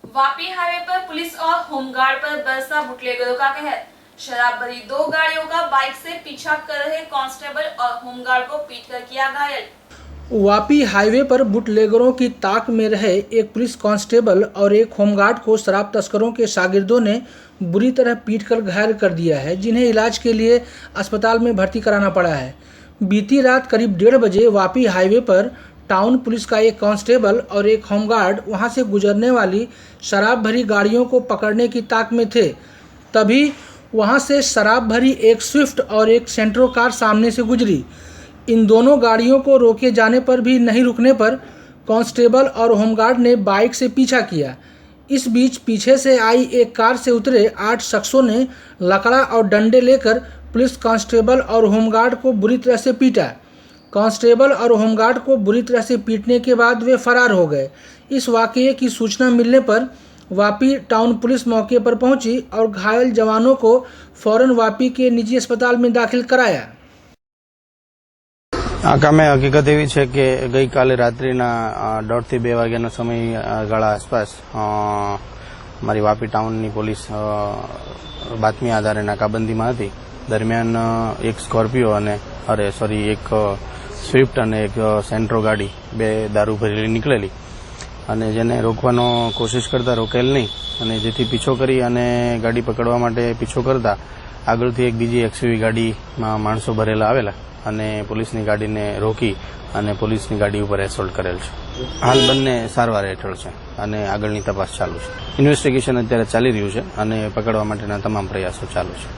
Vapi highway पर police और home guard पर बरसा बुटलेगरों का कहर। शराब भरी दो गाड़ियों का बाइक से पीछा कर रहे कांस्टेबल और होमगार्ड को पीटकर किया घायल। वापी हाईवे पर बुटलेगरों की ताक में रहे एक पुलिस कांस्टेबल और एक होमगार्ड को शराब तस्करों के शागिर्दों ने बुरी तरह पीटकर घायल कर दिया है, जिन्हें इलाज के लिए अस्पताल में भर्ती कराना पड़ा है। बीती रात करीब 1:30 बजे वापी हाईवे पर टाउन पुलिस का एक कांस्टेबल और एक होमगार्ड वहां से गुजरने वाली शराब भरी गाड़ियों को पकड़ने की ताक में थे। तभी वहां से शराब भरी एक स्विफ्ट और एक सेंट्रो कार सामने से गुजरी। इन दोनों गाड़ियों को रोके जाने पर भी नहीं रुकने पर कांस्टेबल और होमगार्ड ने बाइक से पीछा किया। इस बीच पीछे से आई एक कार से उतरे 8 शख्सों ने लकड़ा और डंडे लेकर पुलिस कांस्टेबल और होमगार्ड को बुरी तरह से पीटा। कांस्टेबल और होमगार्ड को बुरी तरह से पीटने के बाद वे फरार हो गए। इस वाकये की सूचना मिलने पर वापी टाउन पुलिस मौके पर पहुंची और घायल जवानों को फौरन वापी के निजी अस्पताल में दाखिल कराया। આ કામે હકીકત એવી છે કે ગઈકાલે રાત્રિના 1:30 થી 2 વાગ્યાના સમયગાળા આસપાસ મારી વાપી ટાઉનની પોલીસ બાતમી આધારે નાકાબંધીમાં હતી। દરમિયાન એક સ્કોર્પિયો અને એક સ્વિફ્ટ અને એક સેન્ટ્રો ગાડી બે દારૂ ભરેલી નીકળેલી અને જેને રોકવાનો કોશિશ કરતા રોકેલ નહીં અને જેથી પીછો કરી અને ગાડી પકડવા માટે પીછો કરતા આગળથી એક બીજી એક્સયુવી ગાડીમાં માણસો ભરેલા આવેલા અને પોલીસની ગાડીને રોકી અને પોલીસની ગાડી ઉપર એસોલ્ટ કરેલ છે। હાલ બંને સારવાર હેઠળ છે અને આગળની તપાસ ચાલુ છે। ઇન્વેસ્ટિગેશન અત્યારે ચાલી રહ્યું છે અને પકડવા માટેના તમામ પ્રયાસો ચાલુ છે।